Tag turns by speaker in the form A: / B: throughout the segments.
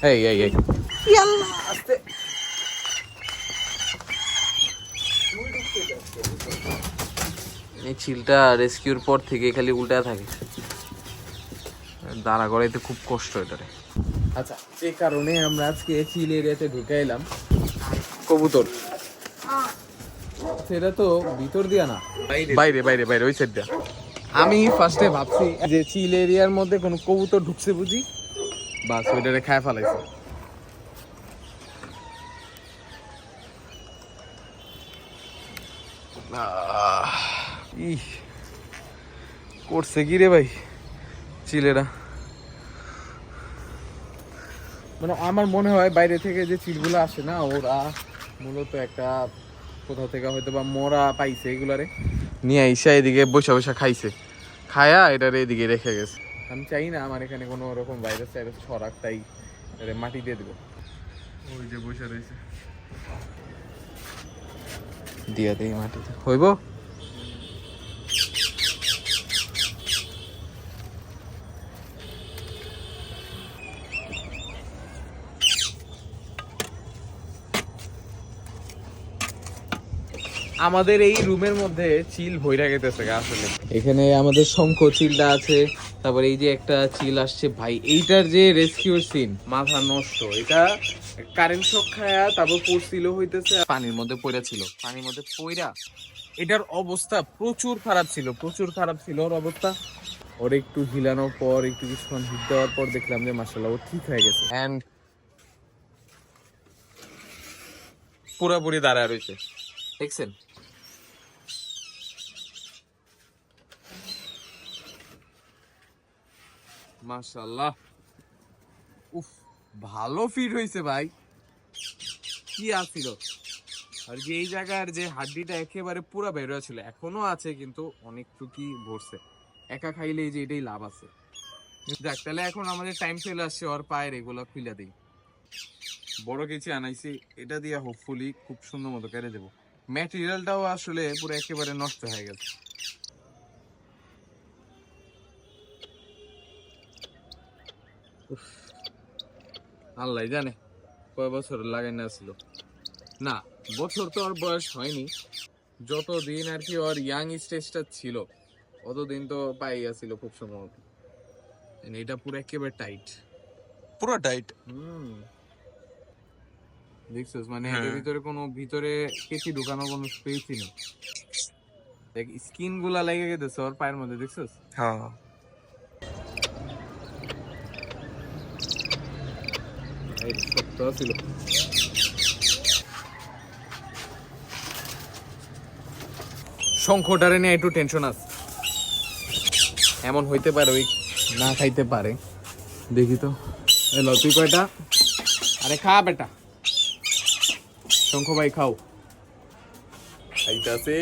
A: এই এই এই আল্লাহ আস্তে। এই চিলটা রেস্কিউর পর থেকে খালি উল্টা থাকে, দাঁড়া করাইতে খুব কষ্ট এটারে। আচ্ছা, যে কারণে আমরা আজকে চিল এরিয়াতে ঢুকে এলাম, কবুতর সেটা তো ভিতর দিয়া না, বাইরে বাইরে বাইরে ওই সাইডটা। আমি ফার্স্টে ভাবছি যে চিল এরিয়ার মধ্যে কোনো কবুতর ঢুকছে বুঝি, বাস ওইটারে খায় ফেলাইছে। করছে কি রে ভাই চিলেরা, মানে আমার মনে হয় বাইরে থেকে যে চিলগুলো আসে না, ওরা মূলত একটা কোথাও থেকে হয়তো বা মরা পাইছে, এগুলারে নিয়ে আইসা এদিকে বসে বসে খাইছে, খায়া এটারে এদিকে রেখে গেছে। আমি চাই না আমার এখানে কোনো রকম ভাইরাস টাইরাস ছড়াক, তাই মাটি দিয়ে দেবো। ওই যে বসে রয়েছে, দিয়া দেই মাটিতে, হইব। আমাদের এই রুমের মধ্যে চিল ভইরা গেতেছে আসলে। এখানে আমাদের শঙ্খ চিলটা আছে, তারপর এই যে একটা চিল আসছে ভাই, এইটার যে রেস্কিউর সিন মাথা নষ্ট। এটা কারেন্ট শক খায়া তারপর পড়ছিল হইতেছে, পানির মধ্যে পড়া ছিল, পানির মধ্যে পড়া এটার অবস্থা প্রচুর খারাপ ছিল, প্রচুর খারাপ ছিল ওর অবস্থা। ওর একটু হিলানোর পর, একটু কিছুক্ষণ হিট দেওয়ার পর দেখলাম যে মাশাআল্লাহ ও ঠিক হয়ে গেছে, এন্ড পুরোপুরি দাঁড়ায় রয়েছে, দেখছেন। মাশাআল্লাহ, উফ ভালো ফিট হয়েছে ভাই, কি আসছিল। আর যে এই জায়গার যে হাড্ডিটা একেবারে পুরো বের হয়ে ছিল, এখনো আছে কিন্তু অনেকটুকি ভরছে, একা খাইলে এই যে এটাই লাভ আছে। যাক, তাহলে এখন আমাদের টাইম চলে আসছে ওর পায়ের এগুলো খুলে দিই। বড় কিছু আনাইছি, এটা দিয়ে হোপফুলি খুব সুন্দর মতো কেটে দেবো। ম্যাটেরিয়ালটাও আসলে পুরো একেবারে নষ্ট হয়ে গেছে। আল্লাহ জানে কয় বছর লাগাই না ছিল, না বছর তো ওর বয়স হয়নি, যতদিন আর কি ওর ইয়াং স্টেজটা ছিল অতদিন তো পাই ছিল খুব সম্ভবত। এটা পুরো একেবারে টাইট, পুরো টাইট। দেখছিস, মানে এর ভিতরে কোনো ভিতরে কেচি ঢুকানো কোনো স্পেসই নেই, দেখ স্কিন গুলা লেগে গেছে ওর পায়ের মধ্যে, দেখছিস। হ্যাঁ, এই শক্ত ছিল। শঙ্খটারে নিয়ে একটু টেনশন আছে, এমন হইতে পারে ওই না খাইতে পারে, দেখি তো। এলো তুই কয়টা, আরে খা বেটা, শঙ্খ ভাই খাও, খাইতাছে।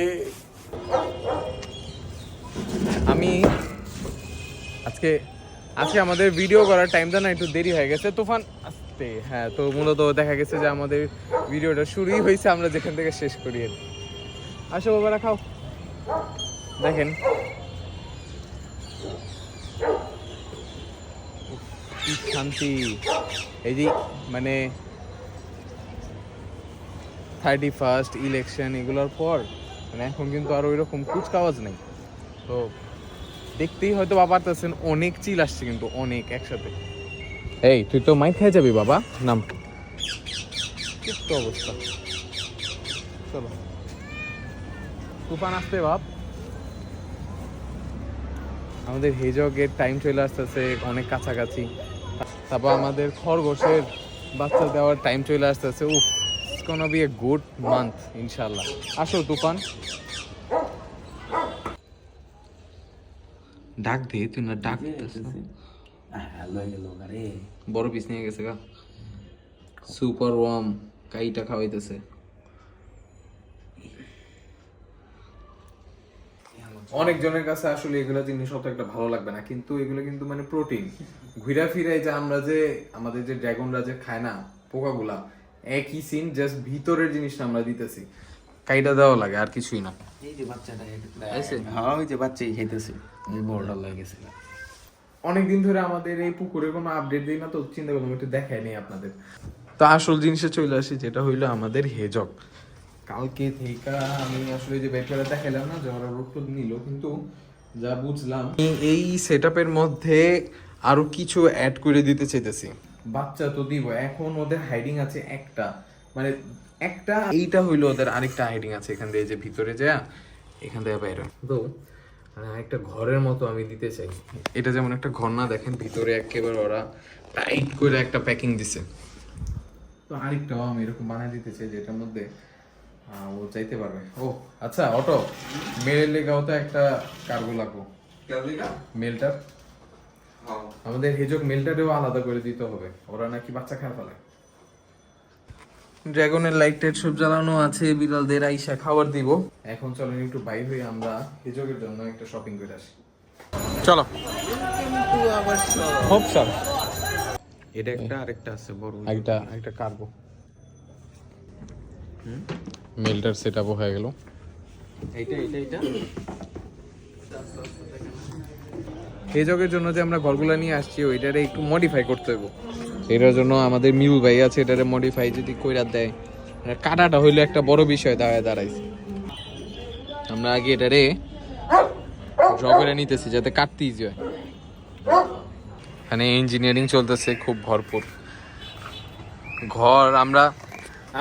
A: আমি আজকে আমাদের ভিডিও করার টাইমটা না একটু দেরি হয়ে গেছে, তুফান আসতে। হ্যাঁ, তো মূলত দেখা গেছে যে আমাদের ভিডিওটা শুরুই হয়েছে আমরা যেখান থেকে শেষ করি। আসো বাবারা খাও, দেখেন কি শান্তি। এই যে মানে 31st ইলেকশন এগুলোর পর মানে এখন কিন্তু আর ওই রকম কুচকাওয়াজ নেই, তো দেখতেই হয়তো বাবা পারতেছেন অনেক চিল আসছে, কিন্তু অনেক একসাথে। এই তুই তো মাইক খেয়ে যাবি বাবা, নাম কি তো অবস্থা। চলো তুফান আসতে বাপ, আমাদের হেজগের টাইম চলে আসতেছে অনেক কাছাকাছি, তারপর আমাদের খরগোশের বাচ্চা দেওয়ার টাইম চলে আসতেছে। উফ, it's gonna B a good month ইনশাআল্লাহ। আসো তুফান, ডাক দে, তুই না ডাক বড় পিস নিয়ে গেছে গা, সুপার ওয়ার্ম কাইটা খাওয়াইতেছে। অনেকজনের কাছে আসলে এগুলো জিনিস অত একটা ভালো লাগবে না, কিন্তু এগুলো কিন্তু মানে প্রোটিন। ঘুরা ফিরাই যে আমরা যে আমাদের যে ড্রাগনরা যে খায় না পোকাগুলা, একই সিন, জাস্ট ভিতরের জিনিসটা আমরা দিতেছি, কাইটা দেওয়া লাগে আর কিছুই না। এই যে বাচ্চাটা, হ্যাঁ ওই যে বাচ্চাই খাইতেছে, এই বড়টা লাগেছে অনেকদিন ধরে আমাদের এই পুকুরে কোনো আপডেট দিই না, তো চিন্তা করলাম একটু দেখাই নেই আপনাদের। তো আসল জিনিসে চলে আসি, যেটা হইলো আমাদের হেজক। কালকে থেকে আমি আসলে যে ব্যাপারে দেখাইলাম না যে ওরা রোগ নিল, কিন্তু যা বুঝলাম এই সেটআপের মধ্যে আরো কিছু অ্যাড করে দিতে চাইতেছি। বাচ্চা তো দিব, এখন ওদের হাইডিং আছে একটা, মানে একটা, এইটা হইলো ওদের আরেকটা হাইডিং আছে এখান দিয়ে, যে ভিতরে যা এখান থেকে বাইরে। তো একটা ঘরের মতো আমি দিতে চাই। এটা যেমন একটা ঘর না, দেখেন ভিতরে একেবারে ওরা টাইট করে একটা প্যাকিং দিছে। তো আরেকটাও আমি এরকম বানিয়ে দিতে চাই, যেটার মধ্যে ও চাইতে পারবে। ও আচ্ছা, অটো মেলের লেগাও তো একটা কার্গো লাগবো। মেলটার আমাদের হেজক মেলটারেও আলাদা করে দিতে হবে, ওরা নাকি বাচ্চা খায় ফেলে। ড্রাগনের লাইট টাইট সব জ্বালানো আছে, বিড়ালদের আইসা খাবার দিব। এখন চলেন একটু বাইরে হয়ে আমরা হেজকের জন্য একটা শপিং করে আসি। চলো। হোপ স্যার, এটা একটা আরেকটা আছে বড়, একটা কার্গো। মেলটার সেটআপও হয়ে গেল। এইটা হেজকের জন্য যে আমরা ঘরগুলো নিয়ে আসছি, ওইটারে একটু মডিফাই করতে হবে। এটার জন্য আমাদের মিল ভাই আছে, এটারে মডিফাই যদি কইরা দেয়, কাটাটা হইলো একটা বড় বিষয় দাঁড়াইছে। আমরা আগে এটারে ড্র করে নিতেছি যাতে কাটতে ইজি হয়। এখানে ইঞ্জিনিয়ারিং চলতেছে খুব ভরপুর। ঘর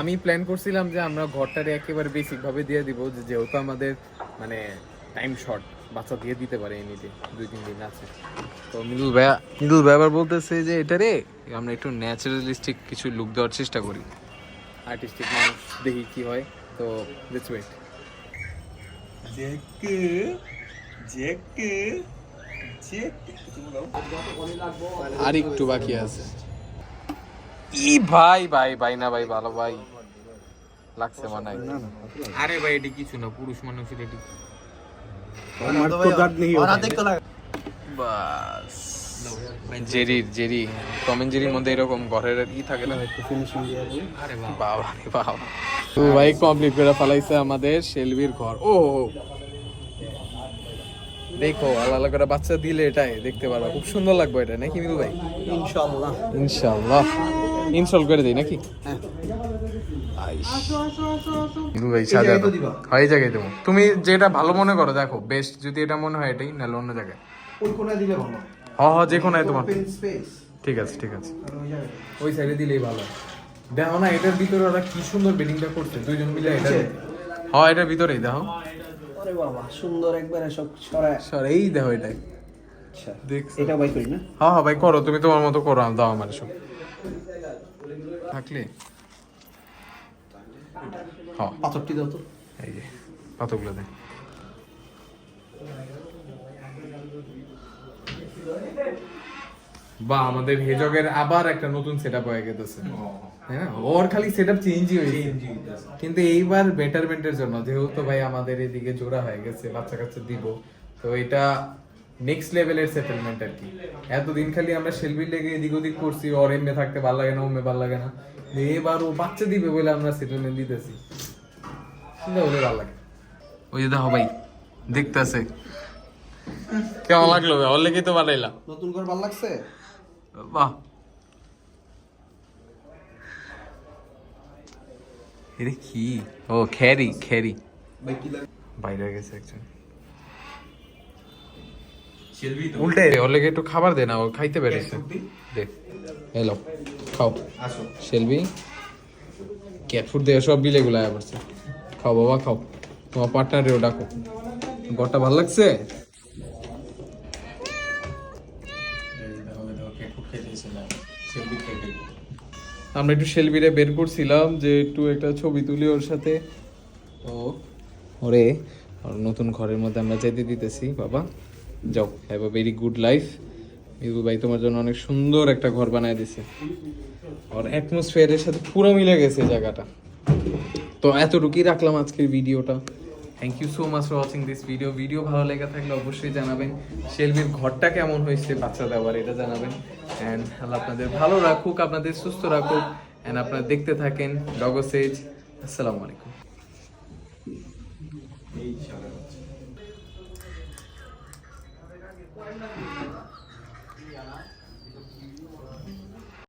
A: আমি প্ল্যান করছিলাম যে আমরা ঘরটারে একেবারে বেসিক ভাবে দিয়ে দিব, যেহেতু আমাদের মানে টাইম শর্ট, বাচ্চা দিয়ে দিতে পারে এমনিতে 2-3 দিন আছে। তো মিদুল ভাই আবার বলতেছে যে এটারে আমরা একটু ন্যাচারালিস্টিক কিছু লুক দেওয়ার চেষ্টা করি, আর্টিস্টিক মানুষ, দেখি কি হয়। তো লেটস ওয়েট। আর একটু বাকি আছে। ই ভাই না ভাই, ভালো ভাই লাগছে মনে হয়। আরে ভাই এটি কিছু না, পুরুষ মানুষের এটি বাস। জেরি টম এন্ড জেরির মধ্যে এরকম ঘরের ই থাকে না, একটু ফিনিশিং দিয়ে। আরে বাবা রে বাবা, তো ভাই কমপ্লিট করে ফেলাইছে আমাদের শেলবির ঘর। ও দেখো আলাদা করে বাচ্চা দিলে এটাই দেখতে পারবা, খুব সুন্দর লাগবে এটা, নাকি মিলু ভাই? ইনশাআল্লাহ ইনস্টল করে দেই নাকি? হ্যাঁ মিলু ভাই সাজা তো এই জায়গায় দেবো, তুমি যেটা ভালো মনে করো। দেখো বেস্ট যদি এটা মনে হয় এটাই, নাহলে অন্য জায়গায়
B: ওই কোণায় দিলে ভালো।
A: হ্যাঁ যে কোণায় তোমার
B: স্পেস।
A: ঠিক আছে ওই সাইডে দিলেই ভালো। দেখো না এটার ভিতরে ওরা কি সুন্দর বেডিংটা করছে, দুইজন মিলে। এটা হ্যাঁ এটার ভিতরেই দেখো।
B: আরে বাবা সুন্দর, একবারে সব সরাই
A: এই দেখো এটাই।
B: আচ্ছা দেখছো, এটা বাই করি না?
A: হ্যাঁ ভাই করো, তুমি তোমার মতো করো, দাও আমার সব থাকলে। হ্যাঁ
B: পাথরটি দাও তো,
A: এই যে পাথরগুলো দেয়। বা আমাদের হেজগের আবার একটা নতুন সেটআপ হয়ে গেছে। হ্যাঁ ওর খালি সেটআপ চেঞ্জই হয়েছে, কিন্তু এইবার বেটারমেন্টের জন্য, যেহেতু ভাই আমাদের এদিকে জোড়া হয়ে গেছে, বাচ্চা কাচ্চা দিব, তো এটা নেক্সট লেভেলের সেটেলমেন্ট আর কি। এতদিন খালি আমরা শেলবির লেগে এদিক ওদিক করছি, ওর এমনি থাকতে ভালো লাগে না, ওমে ভালো লাগে না, এবার ও বাচ্চা দিবে বলে আমরা সেটেলমেন্ট দিতেছি, চিন্তা বলে ভালো লাগে। ওই যে দেখো ভাই দেখতেছে কেমন লাগলো, ওর লেগেই তো বানাইলাম।
B: নতুন ঘর ভালো লাগছে?
A: বাহ, এটা কি? ও খেরি বাইরে গেছে একজন, উল্টে ওর লেগে একটু খাবার দে না, ও খাইতে পেরেছে। দেখ হ্যালো খাও, শেলবি ক্যাট ফুড দিয়ে সব বিলে গুলা পড়ছে। খাও বাবা খাও, তোমার পার্টনারেও ডাকো। ঘরটা ভালো লাগছে? আমরা একটু শেলবিরে বের করছিলাম যে একটু একটা ছবি তুলি ওর সাথে, তো ওরে নতুন ঘরের মধ্যে আমরা যেতে দিতেছি। বাবা যাও, have a very good life. Midul ভাই তোমার জন্য অনেক সুন্দর একটা ঘর বানায় দিছে, আর অ্যাটমসফিয়ারের সাথে পুরো মিলে গেছে জায়গাটা। তো এতটুকুই রাখলাম আজকের ভিডিওটা। Thank you so much for watching this video ভালো লেগে থাকলে অবশ্যই জানাবেন। শেলবির ঘরটা কেমন হয়েছে বাচ্চা দেওয়ার, এটা জানাবেন। অ্যান্ড আল্লাহ আপনাদের ভালো রাখুক, আপনাদের সুস্থ রাখুক, অ্যান্ড আপনারা দেখতে থাকেন ডগো সেজ। আসসালামু আলাইকুম।